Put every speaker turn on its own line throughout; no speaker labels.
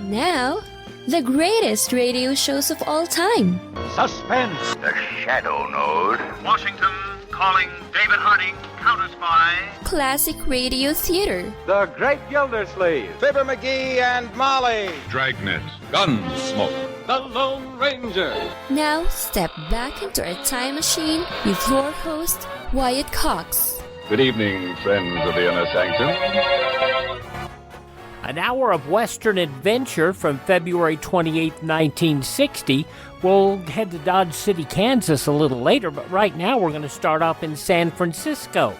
Now, the greatest radio shows of all time.
Suspense.
The Shadow Node.
Washington calling David Harding, counter-spy.
Classic radio theater.
The Great Gildersleeve.
Fibber McGee and Molly.
Dragnet. Gunsmoke.
The Lone Ranger.
Now, step back into a time machine with your host, Wyatt Cox.
Good evening, friends of the Inner Sanctum.
An hour of Western adventure from February 28, 1960. We'll head to Dodge City, Kansas a little later, but right now we're going to start off in San Francisco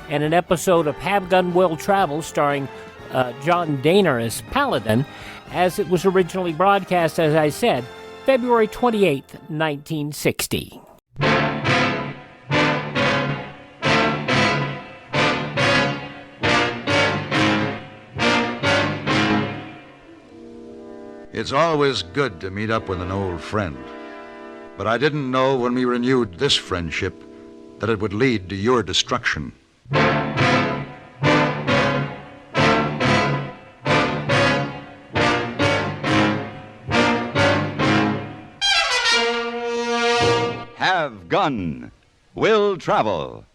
and an episode of Have Gun Will Travel starring John Dehner as Paladin, as it was originally broadcast, as I said, February 28, 1960.
It's always good to meet up with an old friend. But I didn't know when we renewed this friendship that it would lead to your destruction.
Have Gun Will Travel.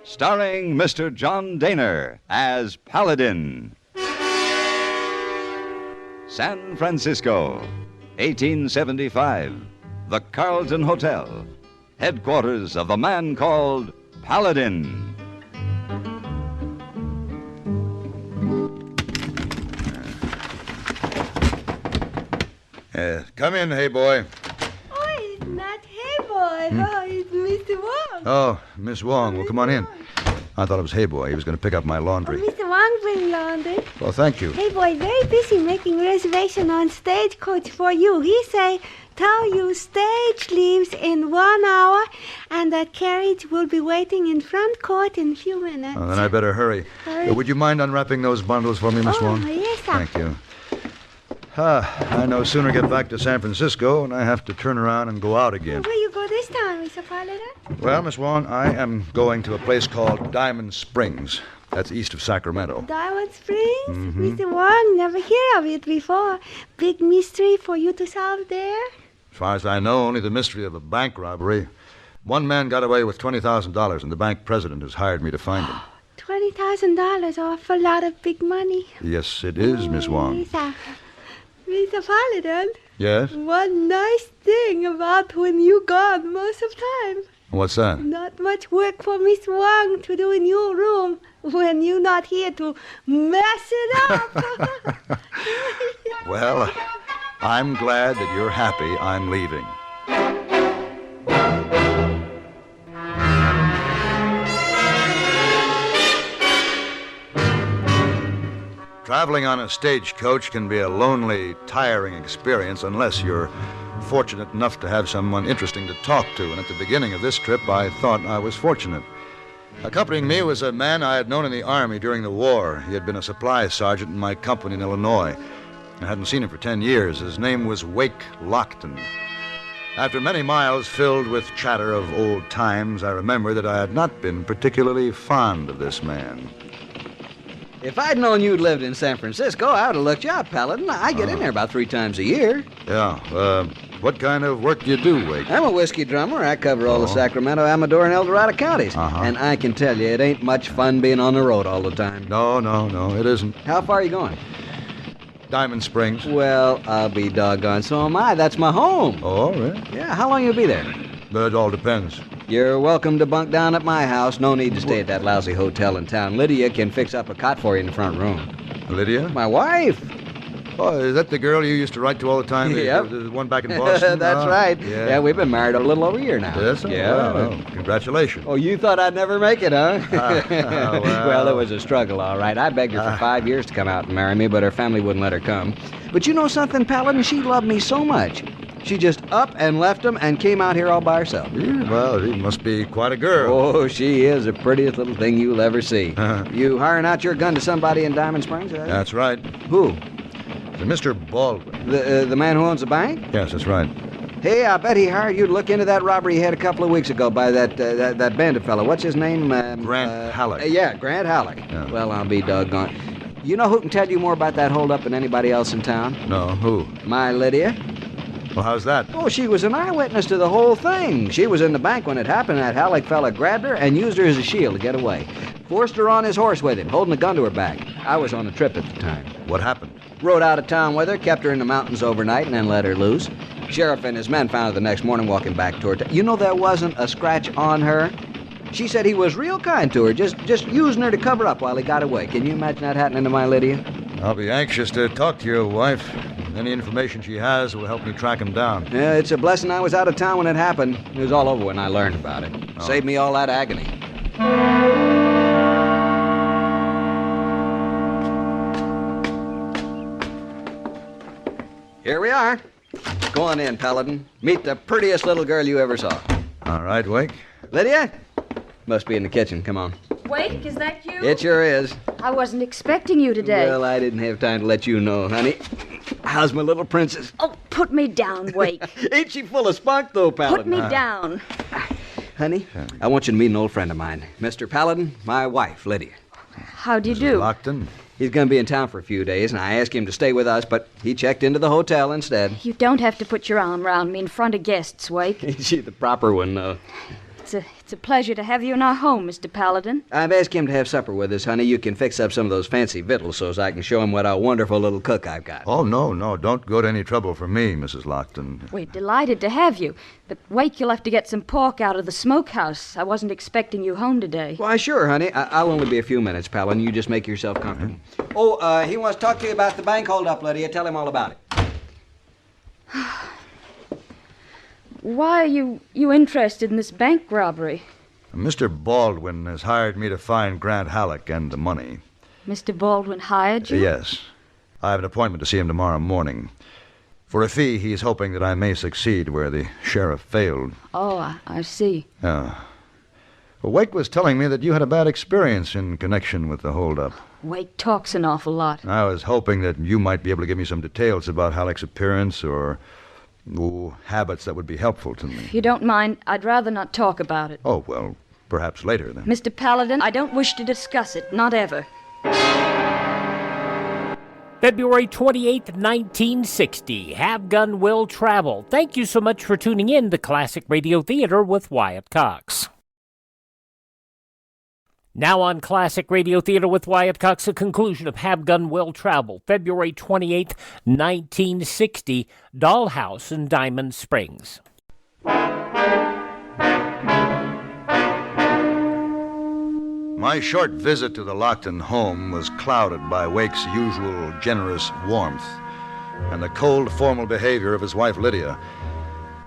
Starring Mr. John Dehner as Paladin. San Francisco, 1875. The Carlton Hotel, headquarters of the man called Paladin.
Come in, hey boy.
Oh, it's not hey boy. Oh, it's Mr. Wong.
Oh, Miss Wong. Well, come on in. I thought it was hey boy. He was going to pick up my laundry.
Oh, Mr. Wong bring laundry.
Well, thank you.
Hey boy, very busy making reservation on stagecoach for you. He say, tell you stage leaves in 1 hour, and that carriage will be waiting in front court in a few minutes.
Oh, then I better hurry. Would you mind unwrapping those bundles for me, Miss Wong?
Yes, sir.
Thank you. I no sooner get back to San Francisco and I have to turn around and go out again.
Where you go this time, Mr. Paladin?
Well, Miss Wong, I am going to a place called Diamond Springs. That's east of Sacramento.
Diamond Springs?
Mm-hmm.
Mr. Wong, never hear of it before. Big mystery for you to solve there?
As far as I know, only the mystery of a bank robbery. One man got away with $20,000, and the bank president has hired me to find him.
$20,000, awful lot of big money.
Yes, it is, Miss Wong.
Mr. Paladin.
Yes?
One nice thing about when you gone most of time.
What's that?
Not much work for Miss Wong to do in your room when you not here to mess it up.
Well, I'm glad that you're happy I'm leaving. Traveling on a stagecoach can be a lonely, tiring experience unless you're fortunate enough to have someone interesting to talk to. And at the beginning of this trip, I thought I was fortunate. Accompanying me was a man I had known in the Army during the war. He had been a supply sergeant in my company in Illinois. I hadn't seen him for 10 years. His name was Wake Lockton. After many miles filled with chatter of old times, I remember that I had not been particularly fond of this man.
If I'd known you'd lived in San Francisco, I would have looked you up, Paladin. I get in there about 3 times a year.
Yeah, what kind of work do you do, Wake?
I'm a whiskey drummer. I cover all the Sacramento, Amador, and El Dorado counties. And I can tell you, it ain't much fun being on the road all the time.
No, it isn't.
How far are you going?
Diamond Springs.
Well, I'll be doggone. So am I. That's my home.
Oh, really?
Yeah, how long you be there?
It all depends.
You're welcome to bunk down at my house. No need to stay at that lousy hotel in town. Lydia can fix up a cot for you in the front room.
Lydia?
My wife.
Oh, is that the girl you used to write to all the time?
Yep.
The one back in Boston?
That's right.
Yeah,
we've been married a little over a year now.
Yes?
Yeah.
Well, congratulations.
Oh, you thought I'd never make it, huh?
Well.
Well, it was a struggle, all right. I begged her for 5 years to come out and marry me, but her family wouldn't let her come. But you know something, Paladin? She loved me so much. She just up and left him and came out here all by herself.
Yeah, well, she must be quite a girl.
Oh, she is the prettiest little thing you'll ever see. You hiring out your gun to somebody in Diamond Springs?
That's right.
Who?
Mr. Baldwin.
The man who owns the bank?
Yes, that's right.
Hey, I bet he hired you to look into that robbery he had a couple of weeks ago by that bandit fellow. What's his name?
Grant Halleck.
Yeah, Grant Halleck.
Yeah.
Well, I'll be doggone. You know who can tell you more about that holdup than anybody else in town?
No, who?
My Lydia.
Well, how's that?
Oh, she was an eyewitness to the whole thing. She was in the bank when it happened. That Halleck fella grabbed her and used her as a shield to get away. Forced her on his horse with him, holding a gun to her back. I was on a trip at the time.
What happened?
Rode out of town with her, kept her in the mountains overnight, and then let her loose. Sheriff and his men found her the next morning walking back toward town. You know there wasn't a scratch on her? She said he was real kind to her, just using her to cover up while he got away. Can you imagine that happening to my Lydia?
I'll be anxious to talk to your wife. Any information she has will help me track him down.
Yeah, it's a blessing I was out of town when it happened. It was all over when I learned about it.
Oh.
Saved me all that agony. Here we are. Go on in, Paladin. Meet the prettiest little girl you ever saw.
All right, Wake.
Lydia? Must be in the kitchen. Come on.
Wake, is that you?
It sure is.
I wasn't expecting you today.
Well, I didn't have time to let you know, honey. How's my little princess?
Oh, put me down, Wake.
Ain't she full of spunk, though, Paladin?
Put me down.
Honey, I want you to meet an old friend of mine. Mr. Paladin, my wife, Lydia.
How do you do?
Lockton?
He's going to be in town for a few days, and I asked him to stay with us, but he checked into the hotel instead.
You don't have to put your arm around me in front of guests, Wake.
Ain't she the proper one, though?
It's a pleasure to have you in our home, Mr. Paladin.
I've asked him to have supper with us, honey. You can fix up some of those fancy victuals so as I can show him what a wonderful little cook I've got.
Oh, no. Don't go to any trouble for me, Mrs. Lockton.
We're delighted to have you. But, Wake, you'll have to get some pork out of the smokehouse. I wasn't expecting you home today.
Why, sure, honey. I'll only be a few minutes, Paladin. You just make yourself comfortable. Oh, he wants to talk to you about the bank holdup, Lydia. Tell him all about it.
Why are you interested in this bank robbery?
Mr. Baldwin has hired me to find Grant Halleck and the money.
Mr. Baldwin hired you?
Yes. I have an appointment to see him tomorrow morning. For a fee, he's hoping that I may succeed where the sheriff failed.
Oh, I see.
Well, Wake was telling me that you had a bad experience in connection with the holdup.
Wake talks an awful lot.
I was hoping that you might be able to give me some details about Halleck's appearance or habits that would be helpful to me.
If you don't mind, I'd rather not talk about it.
Oh, well, perhaps later, then.
Mr. Paladin, I don't wish to discuss it, not ever.
February 28th, 1960. Have Gun Will Travel. Thank you so much for tuning in to Classic Radio Theater with Wyatt Cox. Now on Classic Radio Theater with Wyatt Cox, a conclusion of Have Gun Will Travel, February 28th, 1960, Dollhouse in Diamond Springs.
My short visit to the Lockton home was clouded by Wake's usual generous warmth and the cold, formal behavior of his wife, Lydia.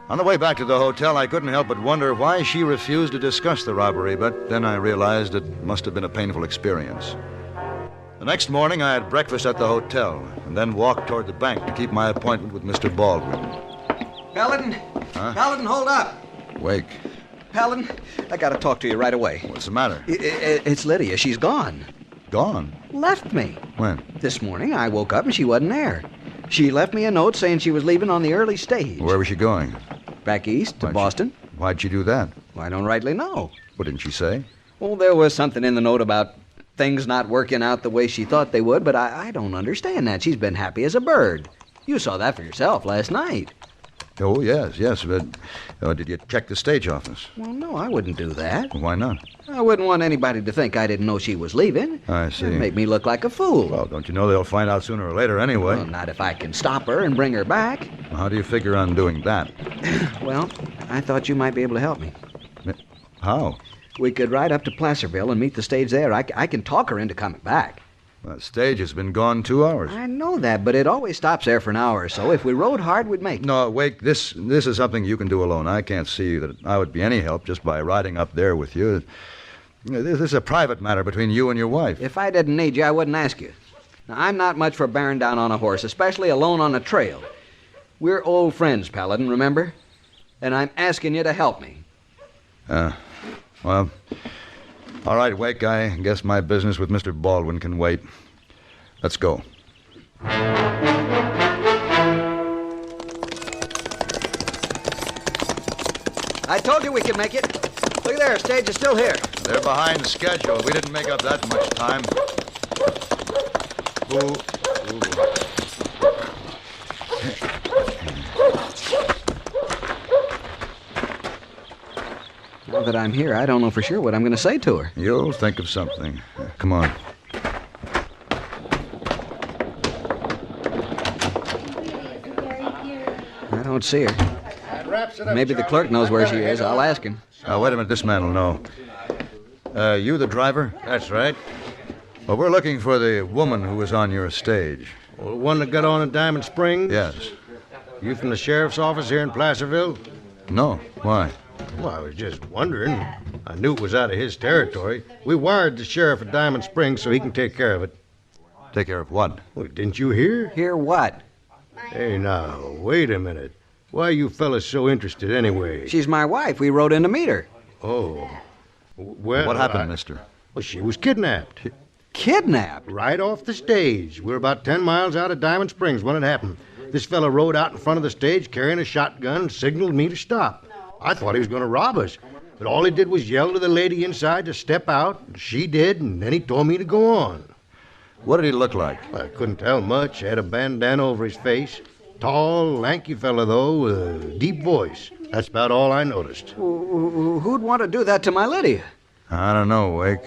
On the way back to the hotel, I couldn't help but wonder why she refused to discuss the robbery, but then I realized it must have been a painful experience. The next morning, I had breakfast at the hotel and then walked toward the bank to keep my appointment with Mr. Baldwin.
Paladin!
Huh?
Paladin, hold up!
Wake.
Paladin, I gotta talk to you right away.
What's the matter?
It's Lydia. She's gone.
Gone?
Left me.
When?
This morning, I woke up and she wasn't there. She left me a note saying she was leaving on the early stage.
Where was she going?
Back east to Boston.
Why'd she do that?
Well, I don't rightly know.
What didn't she say?
Well, there was something in the note about things not working out the way she thought they would, but I don't understand that. She's been happy as a bird. You saw that for yourself last night.
Oh, yes, but did you check the stage office?
Well, no, I wouldn't do that.
Why not?
I wouldn't want anybody to think I didn't know she was leaving.
I see.
It'd make me look like a fool.
Well, don't you know they'll find out sooner or later anyway?
Well, not if I can stop her and bring her back.
How do you figure on doing that?
Well, I thought you might be able to help me.
How?
We could ride up to Placerville and meet the stage there. I can talk her into coming back.
The stage has been gone 2 hours.
I know that, but it always stops there for an hour or so. If we rode hard, we'd make it.
No, Wake, this is something you can do alone. I can't see that I would be any help just by riding up there with you. This is a private matter between you and your wife.
If I didn't need you, I wouldn't ask you. Now, I'm not much for bearing down on a horse, especially alone on a trail. We're old friends, Paladin, remember? And I'm asking you to help me.
Well, all right, Wake, I guess my business with Mr. Baldwin can wait. Let's go.
I told you we could make it. Look there, stage is still here.
They're behind schedule. We didn't make up that much time.
Now that I'm here, I don't know for sure what I'm going to say to her.
You'll think of something. Come on.
I don't see her. Maybe the clerk knows where she is. I'll ask him.
Now, wait a minute. This man will know. You the driver?
That's right.
Well, we're looking for the woman who was on your stage.
Well, the one that got on at Diamond Springs?
Yes.
You from the sheriff's office here in Placerville?
No. Why?
Well, I was just wondering. I knew it was out of his territory. We wired the sheriff at Diamond Springs so he can take care of it.
Take care of what?
Well, didn't you hear?
Hear what?
Hey, now, wait a minute. Why are you fellas so interested anyway?
She's my wife. We rode in to meet her.
Oh. Well,
what happened, mister?
Well, she was kidnapped.
Kidnapped?
Right off the stage. We're about 10 miles out of Diamond Springs when it happened. This fella rode out in front of the stage carrying a shotgun and signaled me to stop. I thought he was going to rob us. But all he did was yell to the lady inside to step out. And she did, and then he told me to go on.
What did he look like?
Well, I couldn't tell much. Had a bandana over his face. Tall, lanky fella, though, with a deep voice. That's about all I noticed.
Who'd want to do that to my Lydia?
I don't know, Wake.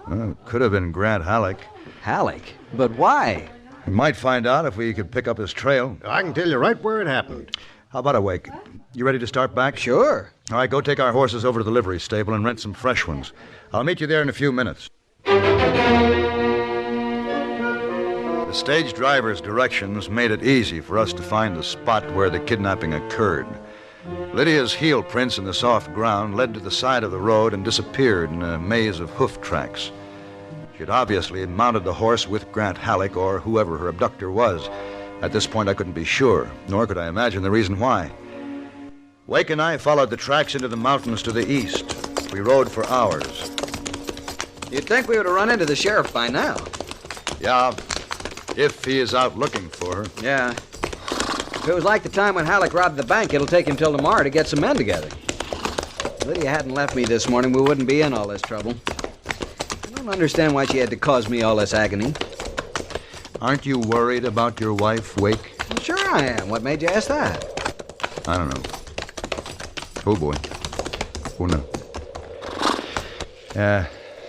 Well, it could have been Grant Halleck.
Halleck? But why?
We might find out if we could pick up his trail.
I can tell you right where it happened.
How about it, Wake? You ready to start back?
Sure.
All right, go take our horses over to the livery stable and rent some fresh ones. I'll meet you there in a few minutes. The stage driver's directions made it easy for us to find the spot where the kidnapping occurred. Lydia's heel prints in the soft ground led to the side of the road and disappeared in a maze of hoof tracks. She'd obviously mounted the horse with Grant Halleck or whoever her abductor was. At this point, I couldn't be sure, nor could I imagine the reason why. Wake and I followed the tracks into the mountains to the east. We rode for hours.
You'd think we would have run into the sheriff by now.
Yeah, if he is out looking for her.
Yeah. If it was like the time when Halleck robbed the bank, it'll take him till tomorrow to get some men together. If Lydia hadn't left me this morning, we wouldn't be in all this trouble. I don't understand why she had to cause me all this agony.
Aren't you worried about your wife, Wake?
Sure I am. What made you ask that?
I don't know. Oh, boy. Oh, no.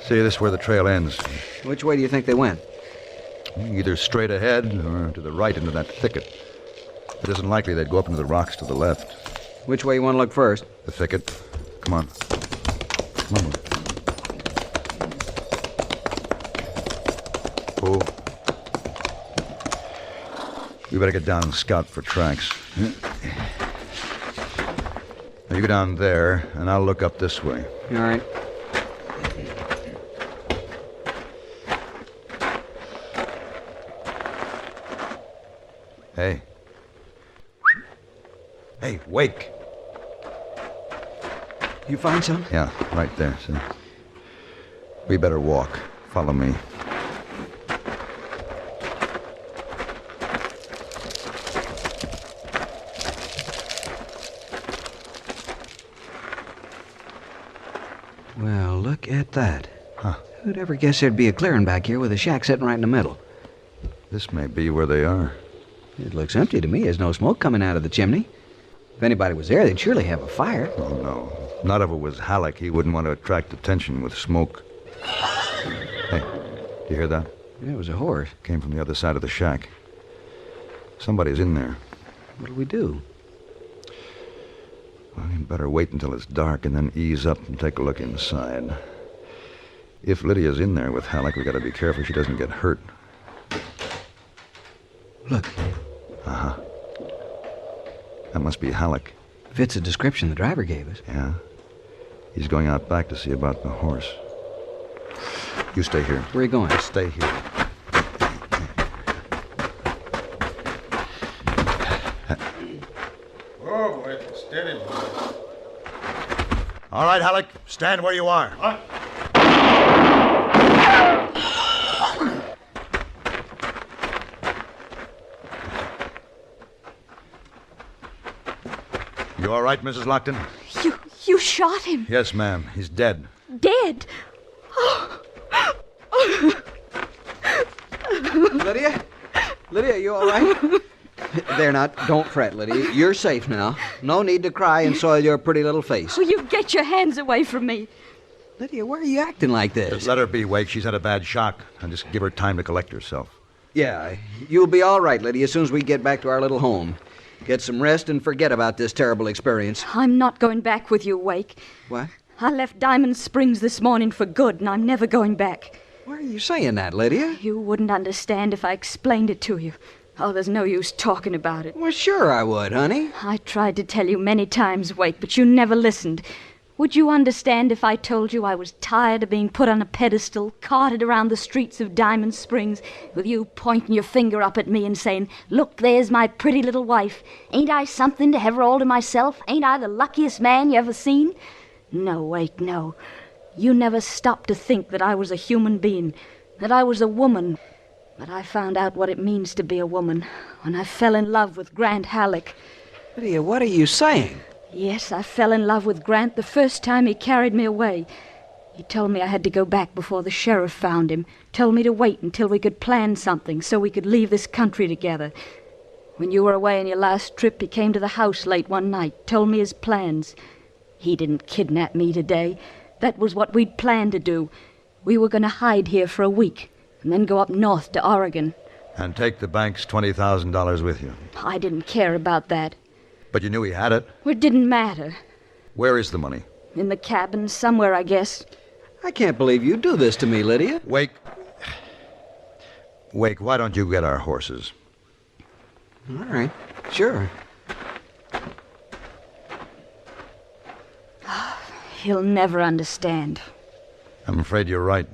See, this is where the trail ends.
Which way do you think they went?
Either straight ahead or to the right into that thicket. It isn't likely they'd go up into the rocks to the left.
Which way you want to look first?
The thicket. Come on. Come on. Oh. We better get down and scout for tracks. Now you go down there, and I'll look up this way.
All right.
Hey. Hey, Wake.
You find some?
Yeah, right there, see. We better walk. Follow me.
Well, look at that.
Huh.
Who'd ever guess there'd be a clearing back here with a shack sitting right in the middle?
This may be where they are.
It looks empty to me. There's no smoke coming out of the chimney. If anybody was there, they'd surely have a fire.
Oh, no. Not if it was Halleck. He wouldn't want to attract attention with smoke. Hey, do you hear that?
Yeah, it was a horse.
Came from the other side of the shack. Somebody's in there.
What'll we do?
Well, you'd better wait until it's dark and then ease up and take a look inside. If Lydia's in there with Halleck, we gotta be careful she doesn't get hurt.
Look.
Uh-huh. That must be Halleck.
Fits the description the driver gave us.
Yeah. He's going out back to see about the horse. You stay here.
Where are you going?
Stay here.
Oh, boy. Steady, boy.
All right, Halleck. Stand where you are.
What?
You all right, Mrs. Lockton?
You shot him.
Yes, ma'am. He's dead.
Dead?
Lydia? Lydia, you all right? There, now, don't fret, Lydia. You're safe now. No need to cry and soil your pretty little face.
Oh, you get your hands away from me.
Lydia, why are you acting like this?
Just let her be, Wake. She's had a bad shock. And just give her time to collect herself.
Yeah, you'll be all right, Lydia, as soon as we get back to our little home. Get some rest and forget about this terrible experience.
I'm not going back with you, Wake.
What?
I left Diamond Springs this morning for good, and I'm never going back.
Why are you saying that, Lydia?
You wouldn't understand if I explained it to you. Oh, there's no use talking about it.
Well, sure I would, honey.
I tried to tell you many times, Wake, but you never listened. Would you understand if I told you I was tired of being put on a pedestal, carted around the streets of Diamond Springs, with you pointing your finger up at me and saying, "Look, there's my pretty little wife. Ain't I something to have her all to myself? Ain't I the luckiest man you ever seen?" No, Wake, no. You never stopped to think that I was a human being, that I was a woman. But I found out what it means to be a woman when I fell in love with Grant Halleck.
Lydia, what are you saying?
Yes, I fell in love with Grant the first time he carried me away. He told me I had to go back before the sheriff found him. Told me to wait until we could plan something so we could leave this country together. When you were away on your last trip, he came to the house late one night, told me his plans. He didn't kidnap me today. That was what we'd planned to do. We were going to hide here for a week and then go up north to Oregon.
And take the bank's $20,000 with you.
I didn't care about that.
But you knew he had it.
It didn't matter.
Where is the money?
In the cabin, somewhere, I guess.
I can't believe you do this to me, Lydia.
Wake, why don't you get our horses?
All right, sure.
He'll never understand.
I'm afraid you're right.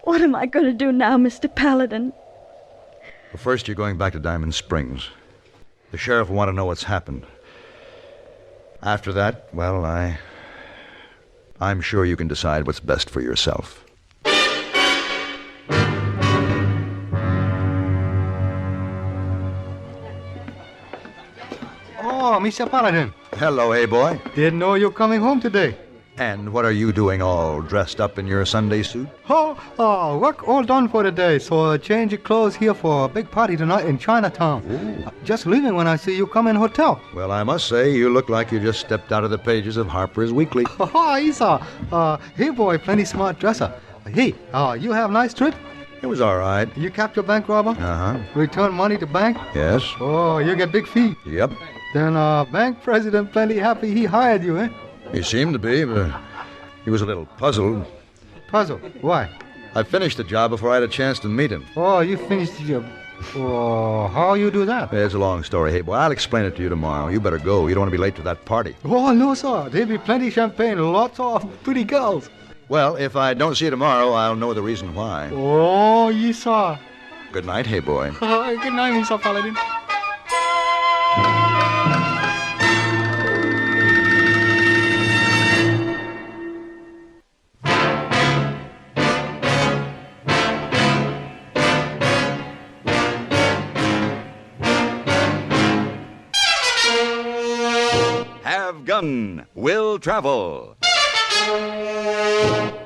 What am I going to do now, Mr. Paladin?
Well, first, you're going back to Diamond Springs. The sheriff will want to know what's happened. After that, well, I'm sure you can decide what's best for yourself.
Oh, Mr. Paladin.
Hello, hey boy.
Didn't know you're coming home today.
And what are you doing all dressed up in your Sunday suit?
Work all done for the day, so change your clothes here for a big party tonight in Chinatown. Just leaving when I see you come in hotel.
Well, I must say, you look like you just stepped out of the pages of Harper's Weekly.
Isa. Hey, boy, plenty smart dresser. Hey, you have nice trip?
It was all right.
You capture bank robber?
Uh-huh.
Return money to bank?
Yes.
Oh, you get big fee?
Yep.
Then bank president plenty happy he hired you, eh?
He seemed to be, but he was a little puzzled.
Puzzled? Why?
I finished the job before I had a chance to meet him.
Oh, you finished the job. Oh, how you do that?
It's a long story. Hey, boy, I'll explain it to you tomorrow. You better go. You don't want to be late to that party.
Oh, no, sir. There'll be plenty champagne and lots of pretty girls.
Well, if I don't see you tomorrow, I'll know the reason why.
Oh, yes, sir.
Good night, hey boy.
Good night, Mr. Paladin.
Have Gun Will Travel.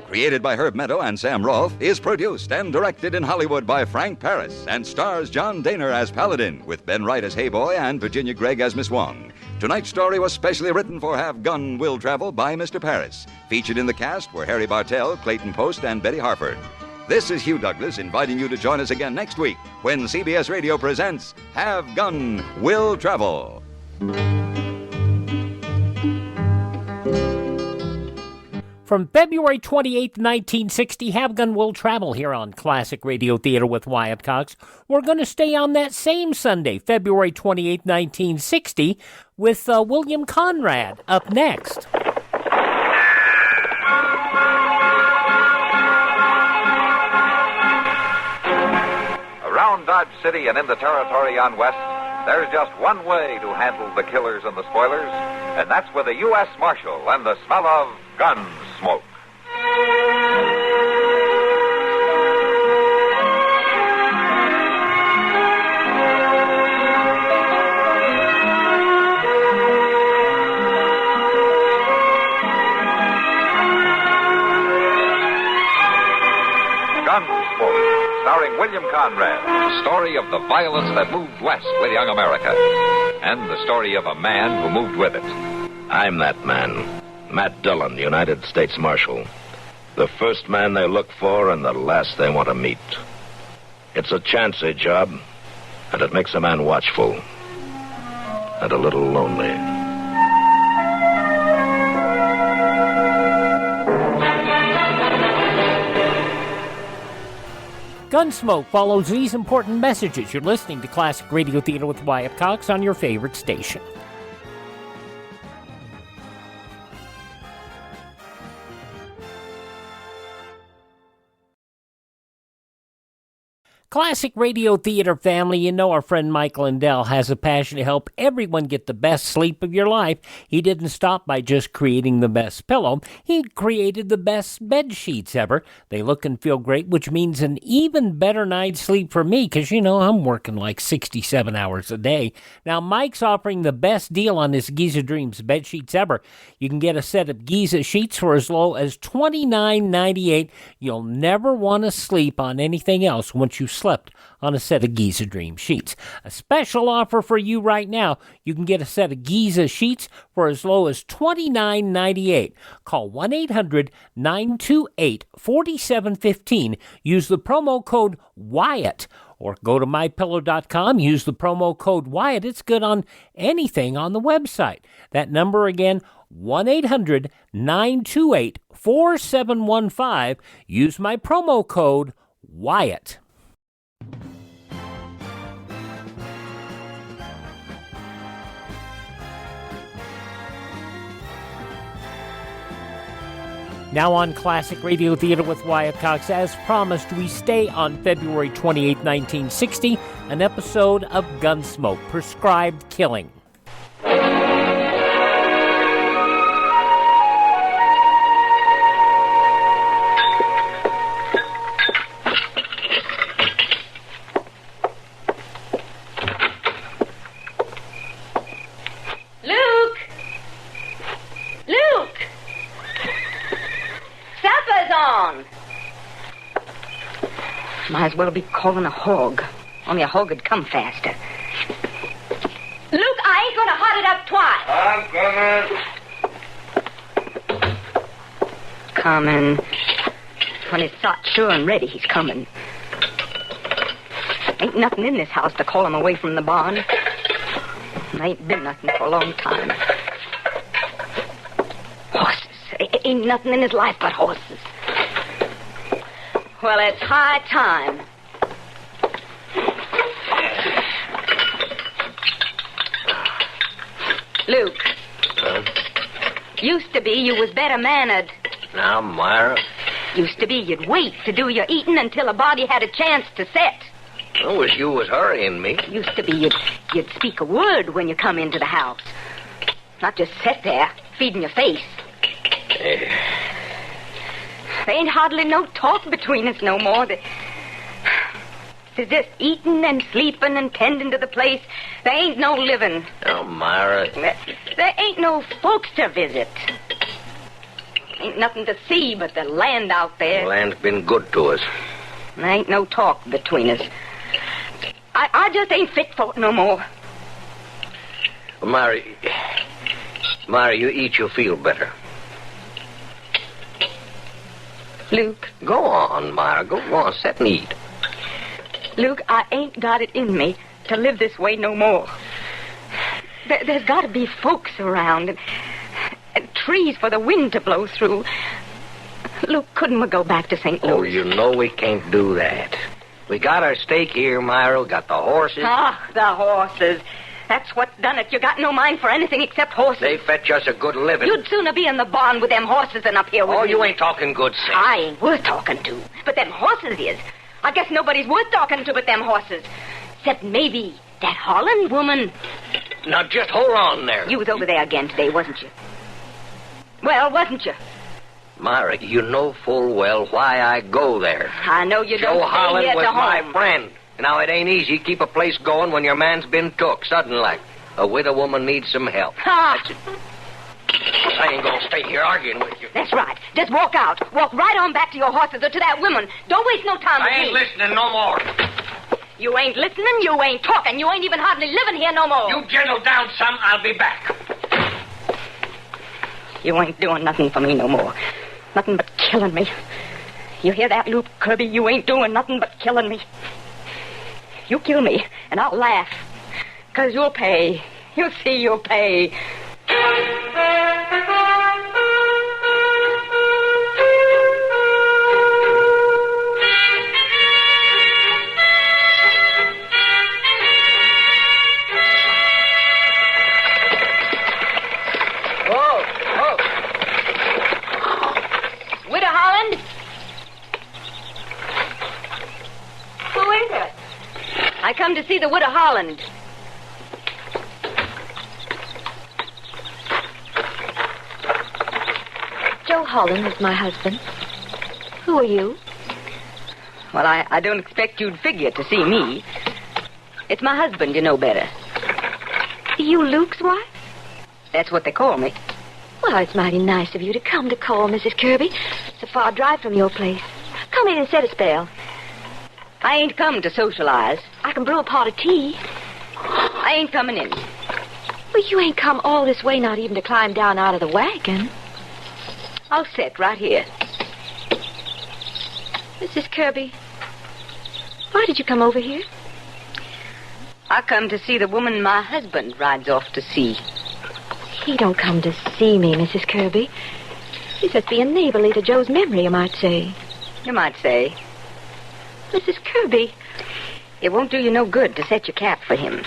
Created by Herb Meadow and Sam Rolfe, is produced and directed in Hollywood by Frank Paris and stars John Dehner as Paladin, with Ben Wright as Hayboy and Virginia Gregg as Miss Wong. Tonight's story was specially written for Have Gun Will Travel by Mr. Paris. Featured in the cast were Harry Bartell, Clayton Post, and Betty Harford. This is Hugh Douglas inviting you to join us again next week when CBS Radio presents Have Gun Will Travel.
From February 28, 1960, Have Gun Will Travel here on Classic Radio Theater with Wyatt Cox. We're going to stay on that same Sunday, February 28, 1960, with William Conrad up next.
Around Dodge City and in the territory on West, there's just one way to handle the killers and the spoilers, and that's with a U.S. Marshal and the smell of Gunsmoke. Gunsmoke, starring William Conrad. The story of the violence that moved west with young America. And the story of a man who moved with it.
I'm that man. Matt Dillon, United States Marshal. The first man they look for and the last they want to meet. It's a chancy job, and it makes a man watchful. And a little lonely.
Gunsmoke follows these important messages. You're listening to Classic Radio Theater with Wyatt Cox on your favorite station. Classic Radio Theater family, you know our friend Mike Lindell has a passion to help everyone get the best sleep of your life. He didn't stop by just creating the best pillow. He created the best bed sheets ever. They look and feel great, which means an even better night's sleep for me, because, you know, I'm working like 67 hours a day. Now, Mike's offering the best deal on his Giza Dreams bed sheets ever. You can get a set of Giza sheets for as low as $29.98. You'll never want to sleep on anything else once you slept on a set of Giza Dream sheets. A special offer for you right now. You can get a set of Giza sheets for as low as $29.98. Call 1-800-928-4715. Use the promo code Wyatt. Or go to mypillow.com, use the promo code Wyatt. It's good on anything on the website. That number again, 1-800-928-4715. Use my promo code Wyatt. Now on Classic Radio Theater with Wyatt Cox, as promised, we stay on February 28, 1960, an episode of Gunsmoke, Prescribed Killing.
Might as well be calling a hog. Only a hog would come faster. Luke, I ain't gonna hot it up twice.
I'm
coming. When it's hot, sure and ready, he's coming. Ain't nothing in this house to call him away from the barn. There ain't been nothing for a long time. Horses. Ain't nothing in his life but horses. Well, it's high time. Luke. Used to be you was better mannered.
Now, Myra.
Used to be you'd wait to do your eating until a body had a chance to set.
I wish you was hurrying me.
Used to be you'd speak a word when you come into the house. Not just sit there, feeding your face. There ain't hardly no talk between us no more. There's just eating and sleeping and tending to the place. There ain't no living.
Oh, Myra.
There ain't no folks to visit. Ain't nothing to see but the land out there.
The land's been good to us.
There ain't no talk between us. I just ain't fit for it no more.
Well, Myra, you eat, you'll feel better.
Luke.
Go on, Myra. Go on. Sit and eat.
Luke, I ain't got it in me to live this way no more. There's got to be folks around and trees for the wind to blow through. Luke, couldn't we go back to St. Louis?
Oh, you know we can't do that. We got our stake here, Myra. We got the horses.
Ah, the horses. That's what done it. You got no mind for anything except horses.
They fetch us a good living.
You'd sooner be in the barn with them horses than up here with me.
You ain't talking good sense.
I ain't worth talking to. But them horses is. I guess nobody's worth talking to but them horses. Except maybe that Holland woman.
Now, just hold on there.
You was over there again today, wasn't you? Well, wasn't you?
Myra, you know full well why I go there.
I know you don't.
Joe Holland
stay here
was
to
my
home.
friend. Now, it ain't easy to keep a place going when your man's been took, sudden like. A widow woman needs some help.
Ha!
I ain't gonna stay here arguing with you.
That's right. Just walk out. Walk right on back to your horses or to that woman. Don't waste no time with me.
I ain't listening no more.
You ain't listening, you ain't talking, you ain't even hardly living here no more.
You gentle down some, I'll be back.
You ain't doing nothing for me no more. Nothing but killing me. You hear that, Luke Kirby? You ain't doing nothing but killing me. You kill me, and I'll laugh. 'Cause you'll pay. You'll see you'll pay. Widow Holland? Who is it? I come to see the Widow Holland.
Joe Holland is my husband. Who are you?
Well, I don't expect you'd figure to see me. It's my husband, you know better.
You Luke's wife?
That's what they call me.
Well, it's mighty nice of you to come to call, Mrs. Kirby. It's a far drive from your place. Come in and set a spell.
I ain't come to socialize.
I can brew a pot of tea.
I ain't coming in.
Well, you ain't come all this way not even to climb down out of the wagon.
I'll sit right here.
Mrs. Kirby, why did you come over here?
I come to see the woman my husband rides off to see.
He don't come to see me, Mrs. Kirby. He's just being neighborly to Joe's memory, you might say.
You might say.
Mrs. Kirby.
It won't do you no good to set your cap for him.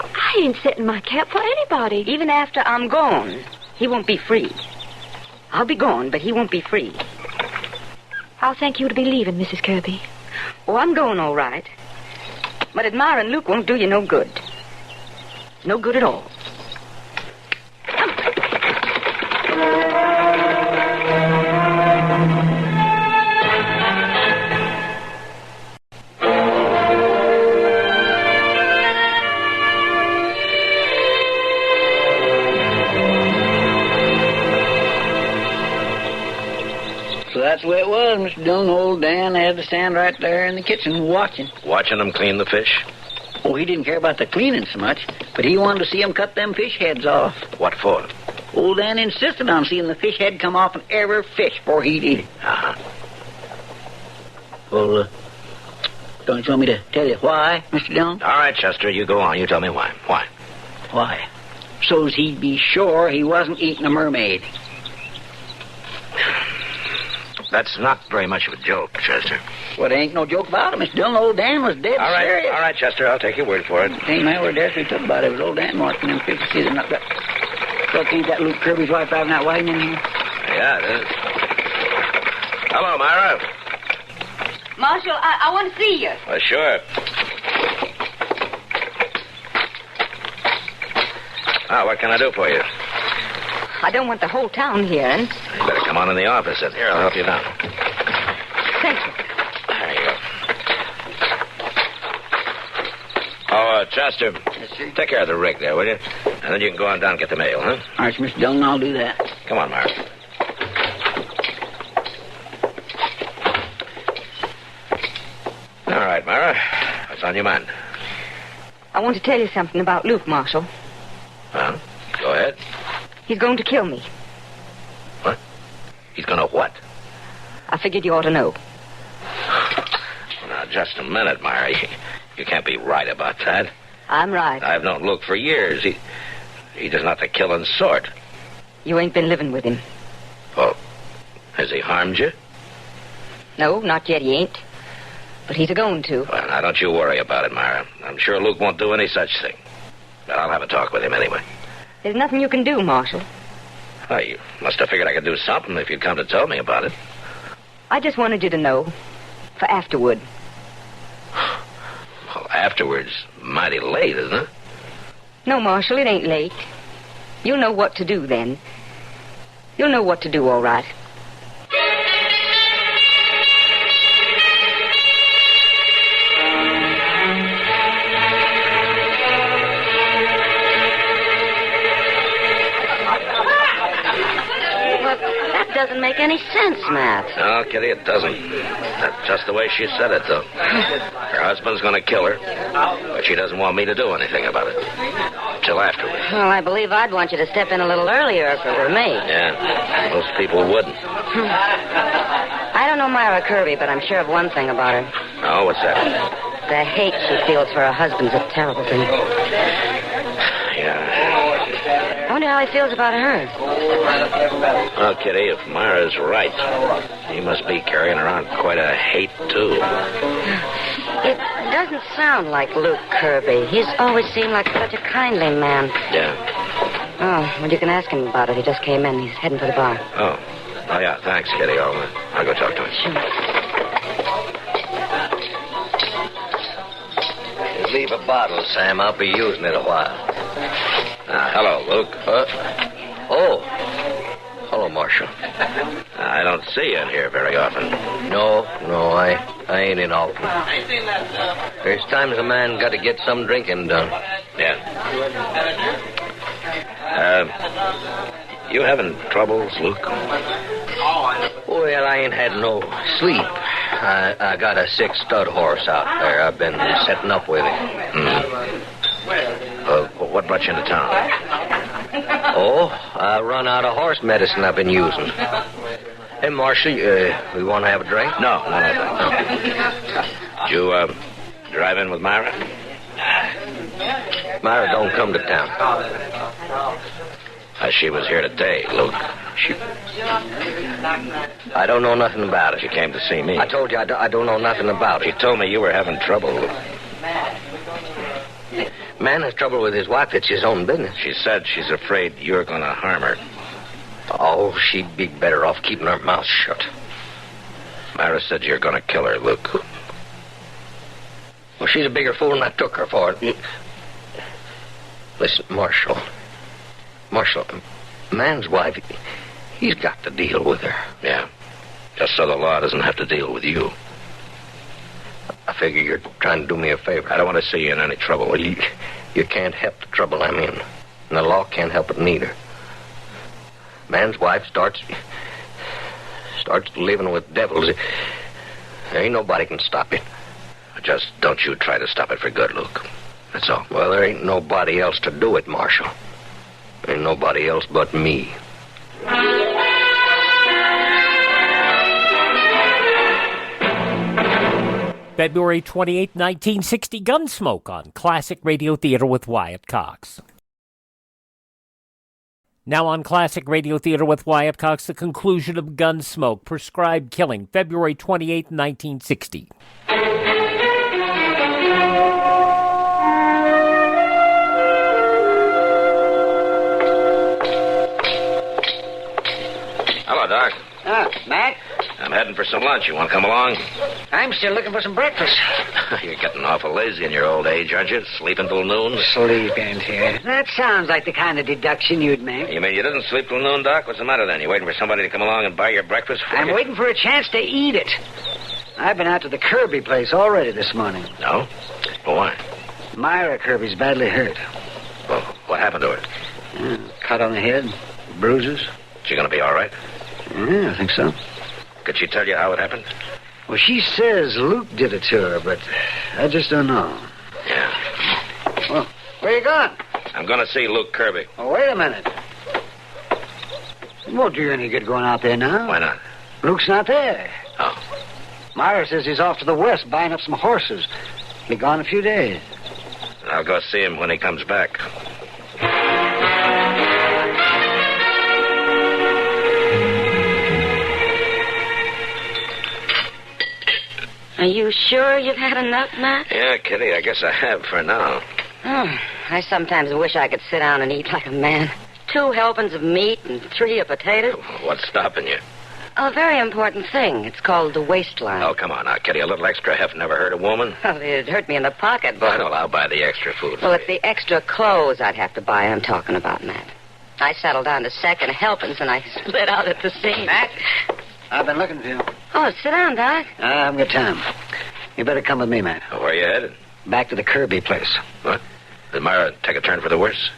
I ain't setting my cap for anybody.
Even after I'm gone, he won't be free. I'll be gone, but he won't be free.
I'll thank you to be leaving, Mrs. Kirby.
Oh, I'm going all right. But admiring Luke won't do you no good. No good at all.
So that's the way it was, Mr. Dillon. Old Dan had to stand right there in the kitchen watching.
Watching them clean the fish?
Oh, he didn't care about the cleaning so much, but he wanted to see them cut them fish heads off.
What for?
Old Dan insisted on seeing the fish head come off on every fish before he'd eat it.
Uh-huh.
Well, don't you want me to tell you why, Mr. Dillon?
All right, Chester, you go on. You tell me why. Why?
Why? So's he'd be sure he wasn't eating a mermaid.
That's not very much of a joke, Chester.
Well, there ain't no joke about it, Mr. Dillon. Old Dan was dead serious.
All right, Chester, I'll take your word for it.
Ain't my word there, so he took about it. It was old Dan watching them fish. See, they're not that. Look, ain't that Luke Kirby's wife driving that wagon in here?
Yeah, it is. Hello, Myra.
Marshal, I want to see you.
Well, sure. What can I do for you?
I don't want the whole town hearing.
You better come on in the office. And here, I'll help you down.
Thank you.
There you go. Oh, Chester.
Yes, sir.
Take care of the rig there, will you? And then you can go on down and get the mail, huh?
All right, Mr. Dillon, I'll do that.
Come on, Myra. All right, Myra. What's on your mind?
I want to tell you something about Luke, Marshal.
Well, go ahead.
He's going to kill me.
What? He's going to what?
I figured you ought to know.
Well, now, just a minute, Myra. You can't be right about that.
I'm right.
I've known Luke for years. He does not the killing sort.
You ain't been living with him.
Oh, has he harmed you?
No, not yet he ain't. But he's a-going to.
Well, now, don't you worry about it, Myra. I'm sure Luke won't do any such thing. But I'll have a talk with him anyway.
There's nothing you can do, Marshal.
Well, you must have figured I could do something if you'd come to tell me about it.
I just wanted you to know. For afterward.
Well, afterwards, mighty late, isn't it?
No, Marshal, it ain't late. You'll know what to do then. You'll know what to do, all right.
doesn't make any sense, Matt.
No, Kitty, it doesn't. That's just the way she said it, though. Her husband's going to kill her, but she doesn't want me to do anything about it. Until afterwards.
Well, I believe I'd want you to step in a little earlier if it were me.
Yeah, most people wouldn't.
I don't know Myra Kirby, but I'm sure of one thing about her.
Oh, what's that?
The hate she feels for her husband's a terrible thing.
Yeah.
I wonder how he feels about her.
Well, Kitty, if Myra's right, he must be carrying around quite a hate, too.
It doesn't sound like Luke Kirby. He's always seemed like such a kindly man.
Yeah.
Oh, well, you can ask him about it. He just came in. He's heading for the bar.
Oh, yeah, thanks, Kitty. I'll go talk to him.
Sure.
Leave a bottle, Sam. I'll be using it a while.
Hello, Luke.
Oh. Hello, Marshal.
I don't see you in here very often.
No, I ain't in often. There's times a man got to get some drinking done.
Yeah. You having troubles, Luke?
Well, I ain't had no sleep. I got a sick stud horse out there. I've been setting up with him.
What brought you into town?
Oh, I run out of horse medicine I've been using. Hey, Marshal, we want to have a drink?
No, thanks. Did you drive in with Myra?
Myra don't come to town.
She was here today, Luke.
I don't know nothing about it.
She came to see me.
I told you I don't know nothing about it.
She told me you were having trouble, Luke.
Man has trouble with his wife. It's his own business.
She said she's afraid you're going to harm her.
Oh, she'd be better off keeping her mouth shut.
Myra said you're going to kill her, Luke.
Well, she's a bigger fool than I took her for. Listen, Marshal, a man's wife, he's got to deal with her.
Yeah, just so the law doesn't have to deal with you.
I figure you're trying to do me a favor.
I don't want to see you in any trouble.
Well, you can't help the trouble I'm in. And the law can't help it neither. Man's wife starts living with devils. There ain't nobody can stop it.
Just don't you try to stop it for good, Luke. That's all.
Well, there ain't nobody else to do it, Marshal. Ain't nobody else but me.
February 28, 1960, Gunsmoke on Classic Radio Theater with Wyatt Cox. Now on Classic Radio Theater with Wyatt Cox, the conclusion of Gunsmoke, Prescribed Killing, February 28, 1960.
Hello, Doc.
Matt?
I'm heading for some lunch. You want to come along?
I'm still looking for some breakfast.
You're getting awful lazy in your old age, aren't you? Sleeping till noon?
Sleeping here. That sounds like the kind of deduction you'd make.
You mean you didn't sleep till noon, Doc? What's the matter then? You waiting for somebody to come along and buy your breakfast for you?
I'm waiting for a chance to eat it. I've been out to the Kirby place already this morning.
No? Well, why?
Myra Kirby's badly hurt.
Well, what happened to her?
Cut on the head, bruises.
She gonna be all right?
Yeah, I think so.
Could she tell you how it happened?
Well, she says Luke did it to her, but I just don't know.
Yeah.
Well, where you going?
I'm gonna see Luke Kirby.
Oh, wait a minute. It won't do you any good going out there now.
Why not?
Luke's not there.
Oh.
Myra says he's off to the west buying up some horses. He'll be gone a few days.
I'll go see him when he comes back.
Are you sure you've had enough, Matt?
Yeah, Kitty, I guess I have for now.
Oh, I sometimes wish I could sit down and eat like a man. 2 helpings of meat and 3 of potatoes.
What's stopping you?
A very important thing. It's called the waistline.
Oh, come on now, Kitty. A little extra heft never hurt a woman.
Well, it'd hurt me in the pocketbook.
Well, I'll buy the extra food for
Well,
you.
it's the extra clothes I'd have to buy I'm talking about, Matt. I settled down to second helpings, and I split out at the seams.
Matt, I've been looking for you.
Oh, sit down, Doc.
I haven't got time. You better come with me, Matt.
Where are you headed?
Back to the Kirby place.
What? Did Myra take a turn for the worse?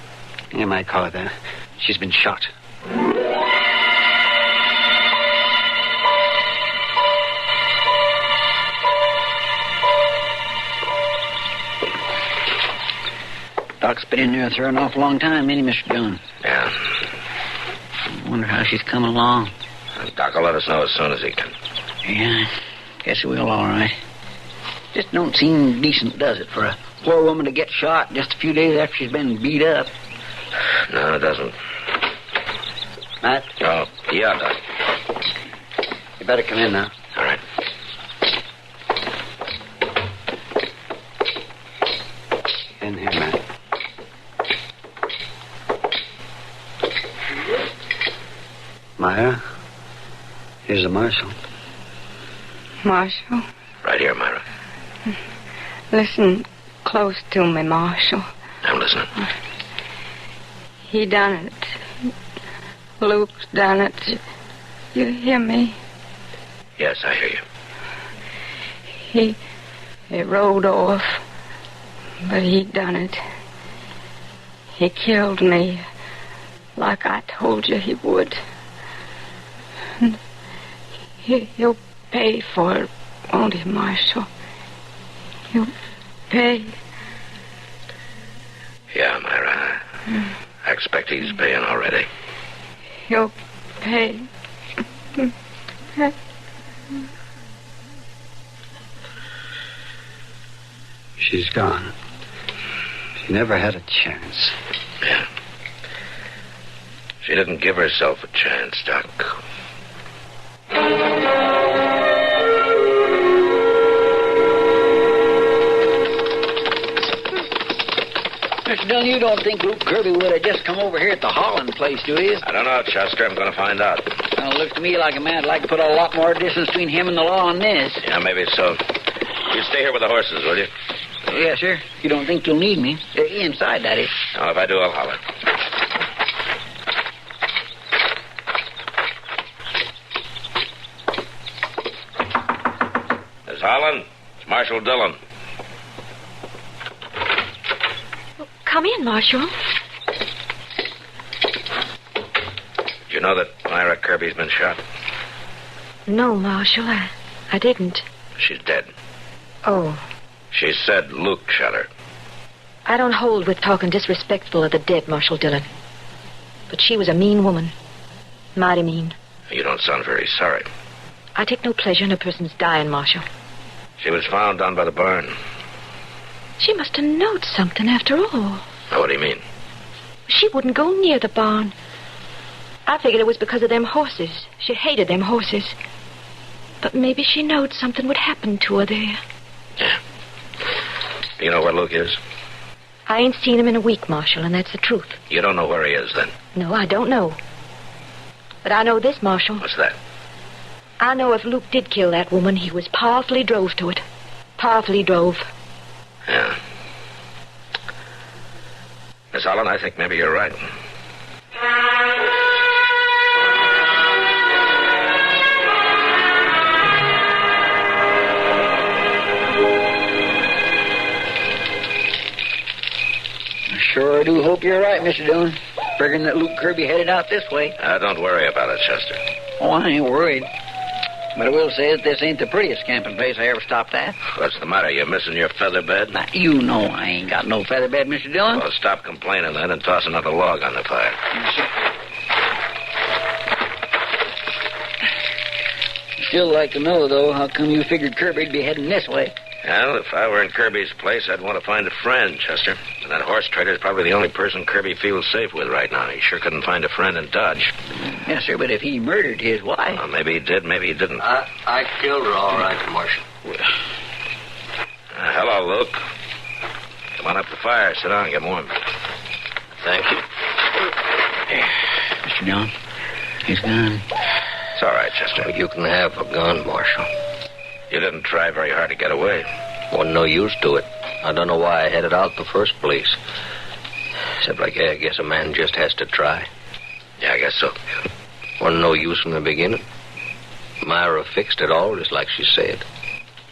You might call it that. She's been shot. Doc's been in there for an awful long time, ain't he, Mr. Dillon?
Yeah.
I wonder how she's coming along.
Doc will let us know as soon as he can.
Yeah, guess he will, all right. Just don't seem decent, does it, for a poor woman to get shot just a few days after she's been beat up?
No, it doesn't.
Matt?
Oh, yeah, Doc.
You better come in now.
All right.
In here, Matt. Myra, here's the marshal.
Marshal,
Right here, Myra.
listen close to me, Marshal.
I'm listening.
He done it. Luke's done it. You hear me?
Yes, I hear you.
He rode off, but he done it. He killed me, like I told you he would. And he'll pay for it, won't he, Marshal? He'll pay.
Yeah, Myra. I expect he's paying already.
He'll pay.
She's gone. She never had a chance.
Yeah. She didn't give herself a chance, Doc.
Mr. Dillon, you don't think Luke Kirby would have just come over here at the Holland place, do you?
I don't know, Chester. I'm going to find out.
Well, it looks to me like a man would like to put a lot more distance between him and the law on this.
Yeah, maybe so. You stay here with the horses, will you?
Yes, sir. You don't think you'll need me? Inside, that is.
Oh, if I do, I'll holler. Miss Holland, it's Marshal Dillon.
Come in, Marshal.
Did you know that Myra Kirby's been shot?
No, Marshal, I didn't.
She's dead.
Oh,
She said Luke shot her.
I don't hold with talking disrespectful of the dead, Marshal Dillon. But she was a mean woman. Mighty mean.
You don't sound very sorry.
I take no pleasure in a person's dying, Marshal.
She was found down by the barn.
She must have known something after all.
Oh, what do you mean?
She wouldn't go near the barn. I figured it was because of them horses. She hated them horses. But maybe she knowed something would happen to her there.
Yeah. You know where Luke is?
I ain't seen him in a week, Marshal, and that's the truth.
You don't know where he is, then?
No, I don't know. But I know this, Marshal.
What's that?
I know if Luke did kill that woman, he was powerfully drove to it. Powerfully drove.
Yeah. Miss Holland, I think maybe you're right.
I sure do hope you're right, Mr. Dillon. Figuring that Luke Kirby headed out this way.
Don't worry about it, Chester.
Oh, I ain't worried. But I will say that this ain't the prettiest camping place I ever stopped at.
What's the matter? You missing your feather bed?
Now, you know I ain't got no feather bed, Mr. Dillon.
Well, stop complaining then and toss another log on the fire.
Still like to know, though, how come you figured Kirby'd be heading this way?
Well, if I were in Kirby's place, I'd want to find a friend, Chester. And that horse trader's probably the only person Kirby feels safe with right now. He sure couldn't find a friend in Dodge.
Yes, sir, but if he murdered his wife...
Well, maybe he did, maybe he didn't. I killed her, all right, Marshal. Hello, Luke. Come on up the fire. Sit down and get warm. Thank you.
Mr. Dillon, he's gone.
It's all right, Chester. You can have a gun, Marshal. You didn't try very hard to get away. Wasn't no use to it. I don't know why I headed out in the first place. Except, like, I guess a man just has to try. Yeah, I guess so. Wasn't no use from the beginning. Myra fixed it all just like she said.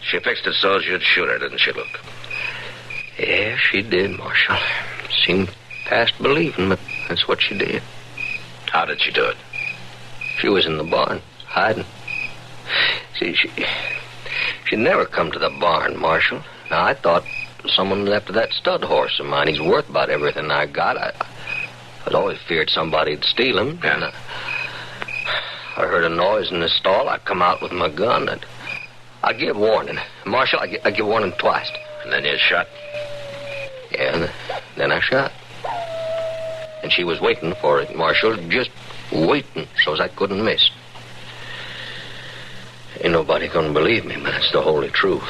She fixed it so you'd shoot her, didn't she, Luke? Yeah, she did, Marshal. Seemed past believing, but that's what she did. How did she do it? She was in the barn, hiding. See, she'd never come to the barn, Marshal. Now, I thought someone's after that stud horse of mine. He's worth about everything I got. I'd always feared somebody'd steal him.
Yeah.
And I heard a noise in the stall. I come out with my gun. And I give warning. Marshal, I give warning twice.
And then you shot?
Yeah, and then I shot. And she was waiting for it, Marshal, just waiting so as I couldn't miss. Ain't nobody gonna believe me, but it's the holy truth.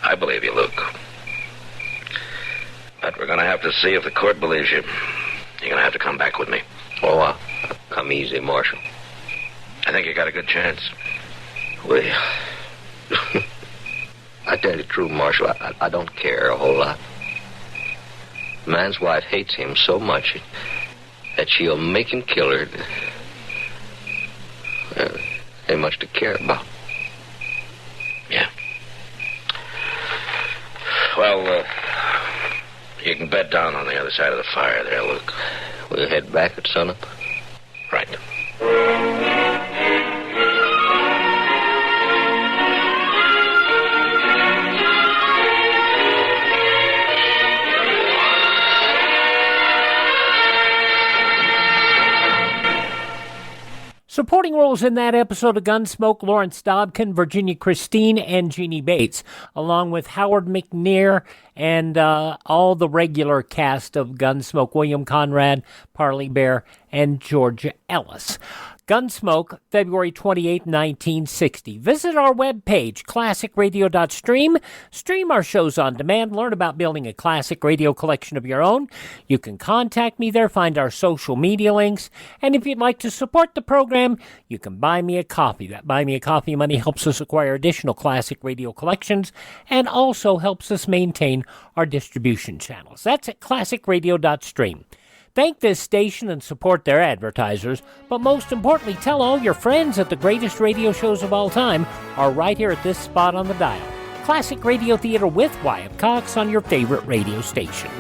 I believe you, Luke. But we're gonna have to see if the court believes you. You're gonna have to come back with me.
Oh, come easy, Marshal.
I think you got a good chance.
Well, I tell you the truth, Marshal, I don't care a whole lot. A man's wife hates him so much that she'll make him kill her. Ain't much to care about.
Yeah. Well, you can bed down on the other side of the fire there, Luke.
We'll head back at sunup.
Right.
Supporting roles in that episode of Gunsmoke, Lawrence Dobkin, Virginia Christine, and Jeannie Bates, along with Howard McNear and all the regular cast of Gunsmoke, William Conrad, Parley Bear, and Georgia Ellis. Gunsmoke, February 28, 1960. Visit our webpage, classicradio.stream. Stream our shows on demand. Learn about building a classic radio collection of your own. You can contact me there, find our social media links. And if you'd like to support the program, you can buy me a copy. That Buy Me a Coffee money helps us acquire additional classic radio collections and also helps us maintain our distribution channels. That's at classicradio.stream. Thank this station and support their advertisers, but most importantly, tell all your friends that the greatest radio shows of all time are right here at this spot on the dial. Classic Radio Theater with Wyatt Cox on your favorite radio station.